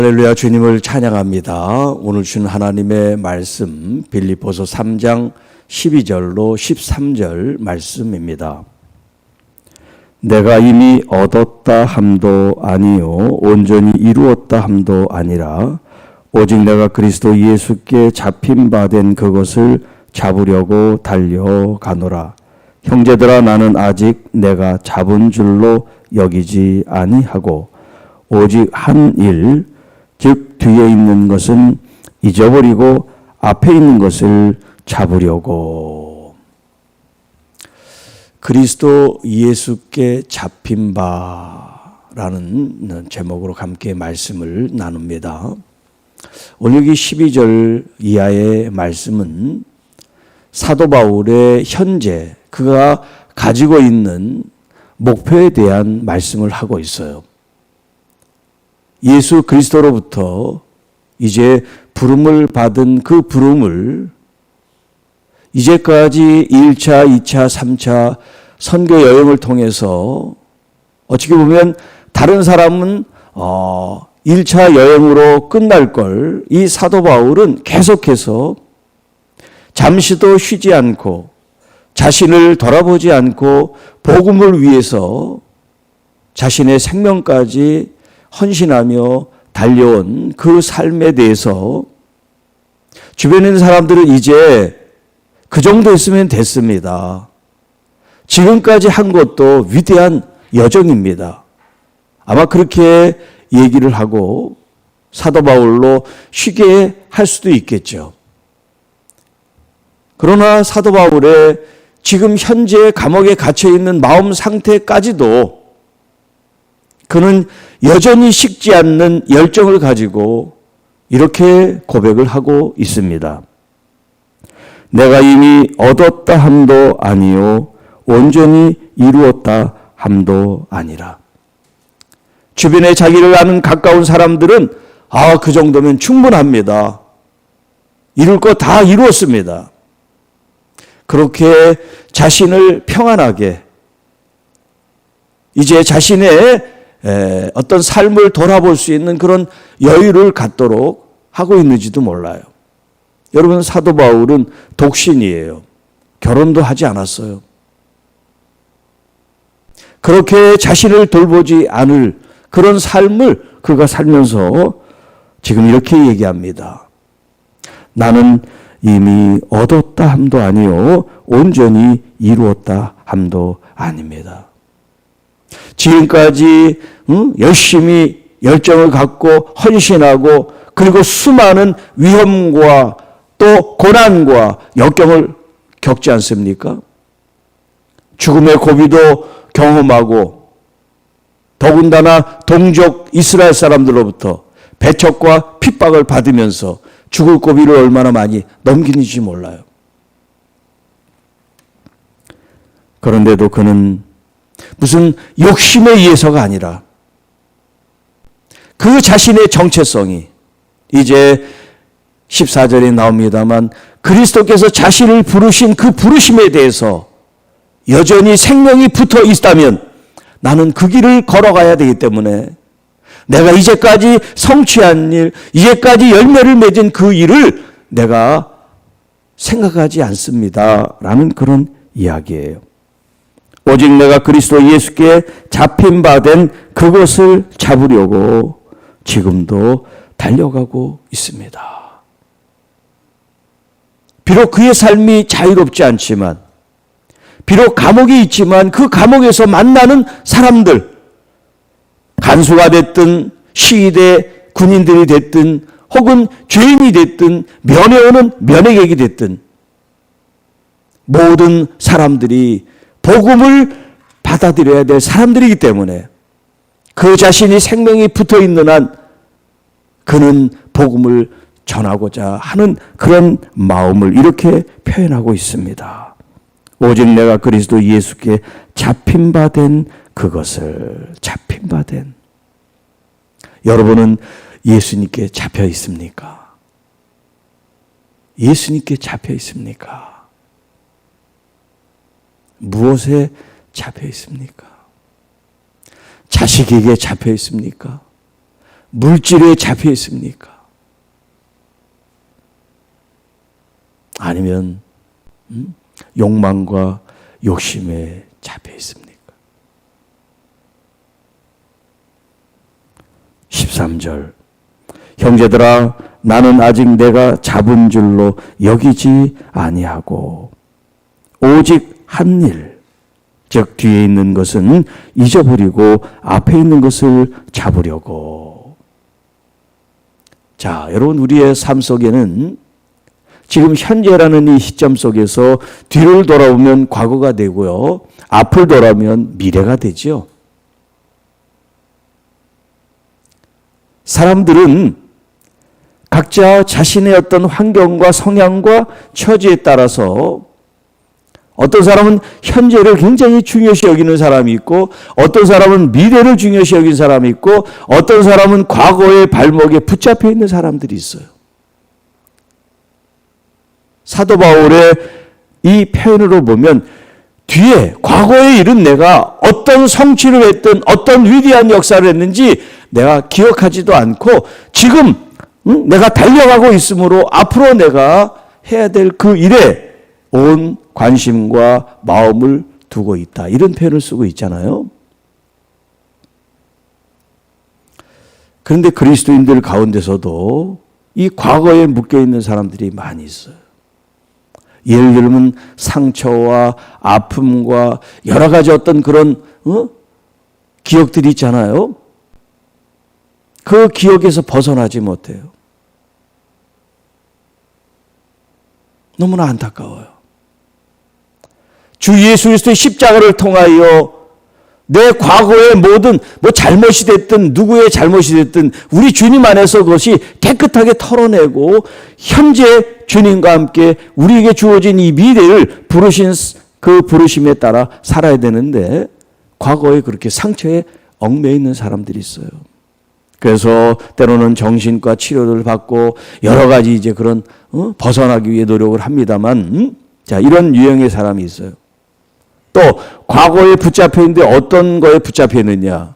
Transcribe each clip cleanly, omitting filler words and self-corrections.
할렐루야, 주님을 찬양합니다. 오늘 주신 하나님의 말씀 빌립보서 3장 12절로 13절 말씀입니다. 내가 이미 얻었다 함도 아니요 온전히 이루었다 함도 아니라 오직 내가 그리스도 예수께 잡힌 바 된 그것을 잡으려고 달려가노라. 형제들아, 나는 아직 내가 잡은 줄로 여기지 아니하고 오직 한 일, 즉 뒤에 있는 것은 잊어버리고 앞에 있는 것을 잡으려고. 그리스도 예수께 잡힌 바라는 제목으로 함께 말씀을 나눕니다. 오늘 여기 12절 이하의 말씀은 사도 바울의 현재 그가 가지고 있는 목표에 대한 말씀을 하고 있어요. 예수 그리스도로부터 이제 부름을 받은 그 부름을 이제까지 1차, 2차, 3차 선교 여행을 통해서 어떻게 보면 다른 사람은 1차 여행으로 끝날 걸 이 사도 바울은 계속해서 잠시도 쉬지 않고 자신을 돌아보지 않고 복음을 위해서 자신의 생명까지 헌신하며 달려온 그 삶에 대해서 주변에 있는 사람들은 이제 그 정도 있으면 됐습니다. 지금까지 한 것도 위대한 여정입니다. 아마 그렇게 얘기를 하고 사도 바울로 쉬게 할 수도 있겠죠. 그러나 사도 바울의 지금 현재 감옥에 갇혀 있는 마음 상태까지도 그는 여전히 식지 않는 열정을 가지고 이렇게 고백을 하고 있습니다. 내가 이미 얻었다 함도 아니요 온전히 이루었다 함도 아니라. 주변에 자기를 아는 가까운 사람들은 그 정도면 충분합니다. 이룰 거 다 이루었습니다. 그렇게 자신을 평안하게 이제 자신의 어떤 삶을 돌아볼 수 있는 그런 여유를 갖도록 하고 있는지도 몰라요. 여러분, 사도 바울은 독신이에요. 결혼도 하지 않았어요. 그렇게 자신을 돌보지 않을 그런 삶을 그가 살면서 지금 이렇게 얘기합니다. 나는 이미 얻었다 함도 아니요 온전히 이루었다 함도 아닙니다. 지금까지 열심히 열정을 갖고 헌신하고 그리고 수많은 위험과 또 고난과 역경을 겪지 않습니까? 죽음의 고비도 경험하고 더군다나 동족 이스라엘 사람들로부터 배척과 핍박을 받으면서 죽을 고비를 얼마나 많이 넘기는지 몰라요. 그런데도 그는 무슨 욕심에 의해서가 아니라 그 자신의 정체성이 이제 14절에 나옵니다만 그리스도께서 자신을 부르신 그 부르심에 대해서 여전히 생명이 붙어 있다면 나는 그 길을 걸어가야 되기 때문에 내가 이제까지 성취한 일, 이제까지 열매를 맺은 그 일을 내가 생각하지 않습니다. 라는 그런 이야기예요. 오직 내가 그리스도 예수께 잡힌 바 된 그것을 잡으려고 지금도 달려가고 있습니다. 비록 그의 삶이 자유롭지 않지만, 비록 감옥에 있지만 그 감옥에서 만나는 사람들, 간수가 됐든 시위대 군인들이 됐든 혹은 죄인이 됐든 면회오는 면회객이 됐든 모든 사람들이 복음을 받아들여야 될 사람들이기 때문에 그 자신이 생명이 붙어있는 한 그는 복음을 전하고자 하는 그런 마음을 이렇게 표현하고 있습니다. 오직 내가 그리스도 예수께 잡힌 바 된 그것을 잡힌 바 된. 여러분은 예수님께 잡혀 있습니까? 예수님께 잡혀 있습니까? 무엇에 잡혀 있습니까? 자식에게 잡혀 있습니까? 물질에 잡혀 있습니까? 아니면 욕망과 욕심에 잡혀 있습니까? 13절 형제들아 나는 아직 내가 잡은 줄로 여기지 아니하고 오직 한 일, 즉 뒤에 있는 것은 잊어버리고 앞에 있는 것을 잡으려고. 자, 여러분 우리의 삶 속에는 지금 현재라는 이 시점 속에서 뒤를 돌아보면 과거가 되고요. 앞을 돌아보면 미래가 되죠. 사람들은 각자 자신의 어떤 환경과 성향과 처지에 따라서 어떤 사람은 현재를 굉장히 중요시 여기는 사람이 있고 어떤 사람은 미래를 중요시 여기는 사람이 있고 어떤 사람은 과거의 발목에 붙잡혀 있는 사람들이 있어요. 사도 바울의 이 표현으로 보면 뒤에 과거에 이른 내가 어떤 성취를 했든 어떤 위대한 역사를 했는지 내가 기억하지도 않고 지금 내가 달려가고 있으므로 앞으로 내가 해야 될 그 일에 온 관심과 마음을 두고 있다. 이런 표현을 쓰고 있잖아요. 그런데 그리스도인들 가운데서도 이 과거에 묶여있는 사람들이 많이 있어요. 예를 들면 상처와 아픔과 여러 가지 어떤 그런 기억들이 있잖아요. 그 기억에서 벗어나지 못해요. 너무나 안타까워요. 주 예수 그리스도의 십자가를 통하여 내 과거의 모든 잘못이 됐든 누구의 잘못이 됐든 우리 주님 안에서 그것이 깨끗하게 털어내고 현재 주님과 함께 우리에게 주어진 이 미래를 부르신 그 부르심에 따라 살아야 되는데 과거에 그렇게 상처에 얽매여 있는 사람들이 있어요. 그래서 때로는 정신과 치료를 받고 여러 가지 이제 그런 벗어나기 위해 노력을 합니다만 자, 이런 유형의 사람이 있어요. 또 과거에 붙잡혀 있는데 어떤 거에 붙잡혀 있느냐?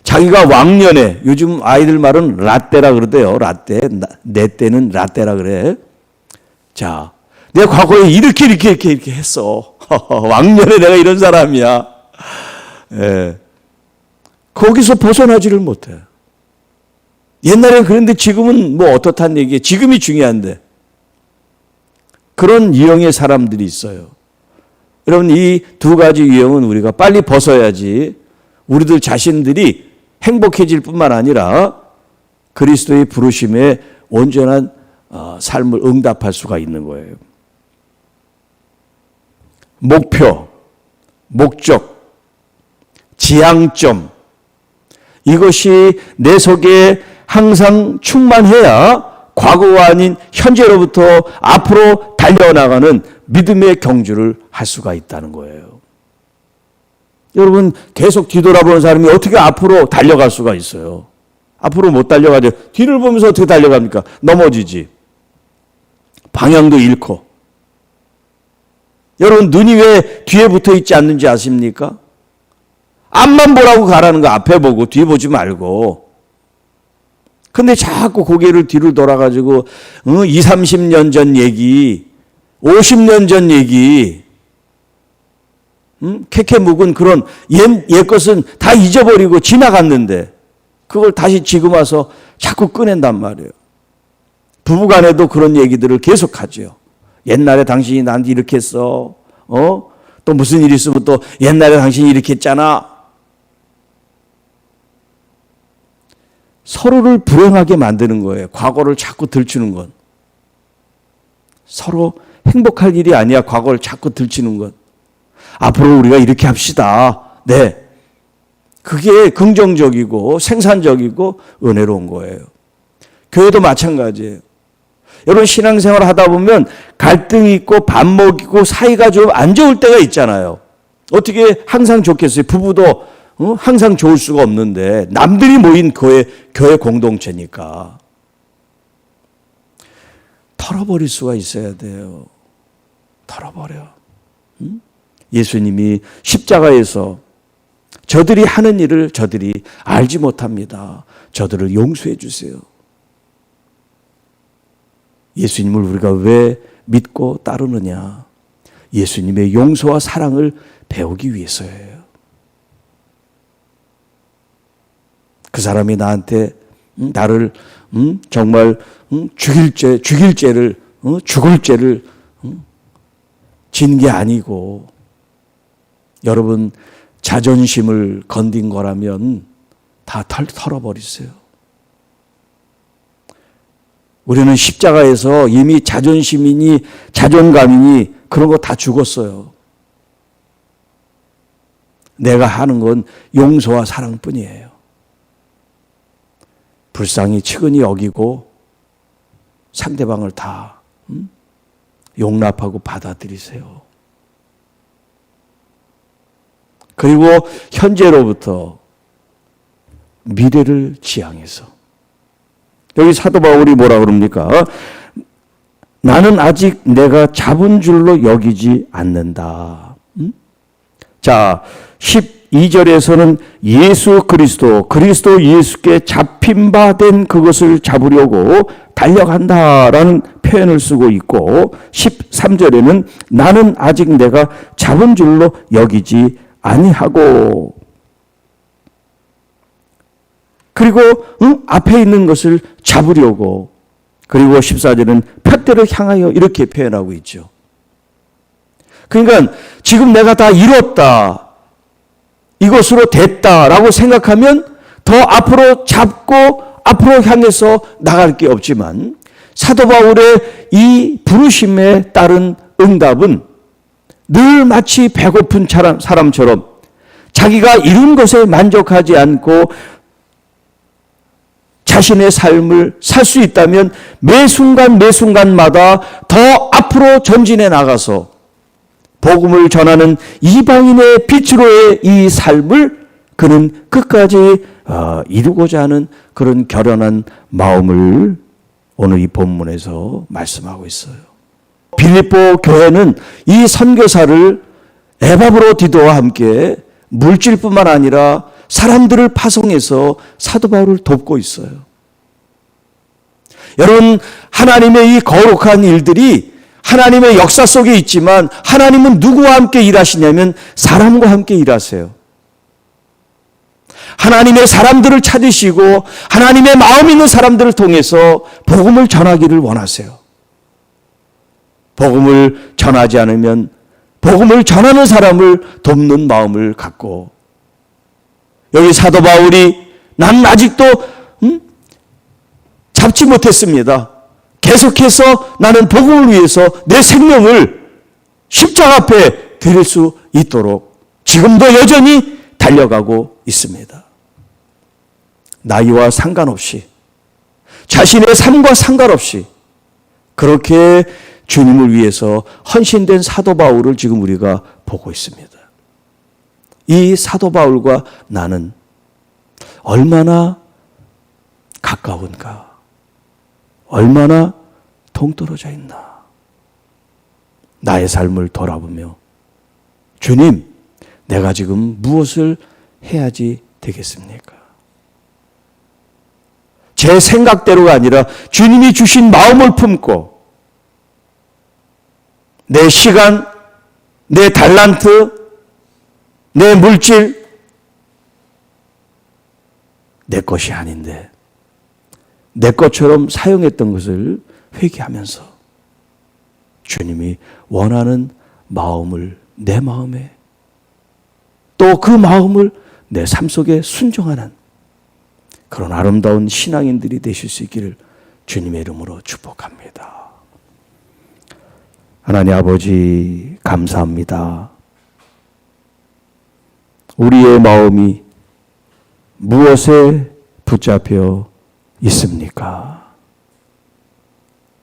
자기가 왕년에 요즘 아이들 말은 라떼라 그러대요. 라떼. 내 때는 라떼라 그래. 자, 내 과거에 이렇게 했어. 왕년에 내가 이런 사람이야. 예. 거기서 벗어나지를 못해. 옛날엔 그런데 지금은 어떻다는 얘기예요. 지금이 중요한데. 그런 유형의 사람들이 있어요. 여러분 이 두 가지 유형은 우리가 빨리 벗어야지 우리들 자신들이 행복해질 뿐만 아니라 그리스도의 부르심에 온전한 삶을 응답할 수가 있는 거예요. 목표, 목적, 지향점 이것이 내 속에 항상 충만해야 과거가 아닌 현재로부터 앞으로 달려나가는 믿음의 경주를 할 수가 있다는 거예요. 여러분 계속 뒤돌아보는 사람이 어떻게 앞으로 달려갈 수가 있어요? 앞으로 못 달려가죠. 뒤를 보면서 어떻게 달려갑니까? 넘어지지. 방향도 잃고. 여러분 눈이 왜 뒤에 붙어 있지 않는지 아십니까? 앞만 보라고 가라는 거 앞에 보고 뒤에 보지 말고. 근데 자꾸 고개를 뒤로 돌아가지고 20, 30년 전 얘기 50년 전 얘기 캐캐 묵은 그런 옛 것은 다 잊어버리고 지나갔는데 그걸 다시 지금 와서 자꾸 꺼낸단 말이에요. 부부간에도 그런 얘기들을 계속하죠. 옛날에 당신이 나한테 이렇게 했어. 또 무슨 일이 있으면 또 옛날에 당신이 이렇게 했잖아. 서로를 불행하게 만드는 거예요. 과거를 자꾸 들추는 건. 서로 행복할 일이 아니야. 과거를 자꾸 들추는 것. 앞으로 우리가 이렇게 합시다. 네. 그게 긍정적이고 생산적이고 은혜로운 거예요. 교회도 마찬가지예요. 여러분 신앙생활 하다 보면 갈등이 있고 반목 있고 사이가 좀 안 좋을 때가 있잖아요. 어떻게 항상 좋겠어요. 부부도 항상 좋을 수가 없는데 남들이 모인 교회 공동체니까. 털어버릴 수가 있어야 돼요. 털어버려. 예수님이 십자가에서 저들이 하는 일을 저들이 알지 못합니다. 저들을 용서해 주세요. 예수님을 우리가 왜 믿고 따르느냐? 예수님의 용서와 사랑을 배우기 위해서예요. 그 사람이 나한테 나를 정말 죽을 죄를 진 게 아니고, 여러분 자존심을 건든 거라면 다 털어버리세요. 우리는 십자가에서 이미 자존심이니 자존감이니 그런 거 다 죽었어요. 내가 하는 건 용서와 사랑뿐이에요. 불쌍히 측은히 여기고 상대방을 다 용납하고 받아들이세요. 그리고 현재로부터 미래를 지향해서, 여기 사도 바울이 뭐라 그럽니까? 나는 아직 내가 잡은 줄로 여기지 않는다. 자, 12절에서는 그리스도 예수께 잡힌 바 된 그것을 잡으려고 달려간다라는 표현을 쓰고 있고, 13절에는 나는 아직 내가 잡은 줄로 여기지 아니하고, 그리고 앞에 있는 것을 잡으려고, 그리고 14절은 푯대를 향하여 이렇게 표현하고 있죠. 그러니까 지금 내가 다 이뤘다, 이것으로 됐다라고 생각하면 더 앞으로 잡고 앞으로 향해서 나갈 게 없지만, 사도 바울의 이 부르심에 따른 응답은 늘 마치 배고픈 사람처럼 자기가 이룬 것에 만족하지 않고 자신의 삶을 살 수 있다면 매 순간마다 더 앞으로 전진해 나가서 복음을 전하는 이방인의 빛으로의 이 삶을 그는 끝까지 이루고자 하는 그런 결연한 마음을 오늘 이 본문에서 말씀하고 있어요. 빌립보 교회는 이 선교사를 에바브로디도와 함께 물질뿐만 아니라 사람들을 파송해서 사도 바울을 돕고 있어요. 여러분, 하나님의 이 거룩한 일들이 하나님의 역사 속에 있지만, 하나님은 누구와 함께 일하시냐면 사람과 함께 일하세요. 하나님의 사람들을 찾으시고 하나님의 마음 있는 사람들을 통해서 복음을 전하기를 원하세요. 복음을 전하지 않으면 복음을 전하는 사람을 돕는 마음을 갖고, 여기 사도 바울이 난 아직도 잡지 못했습니다. 계속해서 나는 복음을 위해서 내 생명을 십자가 앞에 드릴 수 있도록 지금도 여전히 달려가고 있습니다. 나이와 상관없이, 자신의 삶과 상관없이 그렇게 주님을 위해서 헌신된 사도 바울을 지금 우리가 보고 있습니다. 이 사도 바울과 나는 얼마나 가까운가, 얼마나 동떨어져 있나. 나의 삶을 돌아보며, 주님, 내가 지금 무엇을 해야지 되겠습니까? 제 생각대로가 아니라 주님이 주신 마음을 품고 내 시간, 내 달란트, 내 물질, 내 것이 아닌데 내 것처럼 사용했던 것을 회개하면서 주님이 원하는 마음을 내 마음에, 또 그 마음을 내 삶 속에 순종하는 그런 아름다운 신앙인들이 되실 수 있기를 주님의 이름으로 축복합니다. 하나님 아버지, 감사합니다. 우리의 마음이 무엇에 붙잡혀 있습니까?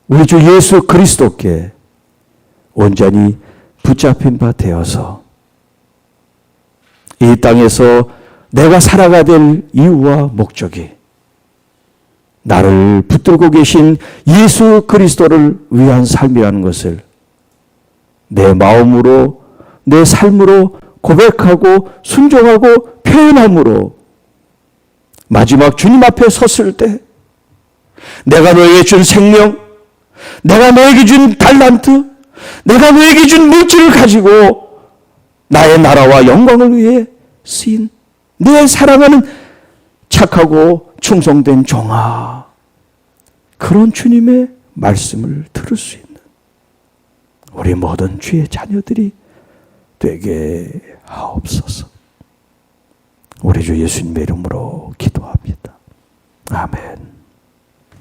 우리 주 예수 그리스도께 온전히 붙잡힌 바 되어서 이 땅에서 내가 살아가야 될 이유와 목적이 나를 붙들고 계신 예수 그리스도를 위한 삶이라는 것을 내 마음으로, 내 삶으로 고백하고 순종하고 회개함으로 마지막 주님 앞에 섰을 때 내가 너에게 준 생명, 내가 너에게 준 달란트, 내가 너에게 준 물질을 가지고 나의 나라와 영광을 위해 쓰인 내 사랑하는 착하고 충성된 종아, 그런 주님의 말씀을 들을 수 있는 우리 모든 주의 자녀들이 되게 하옵소서. 우리 주 예수님의 이름으로 기도합니다. 아멘.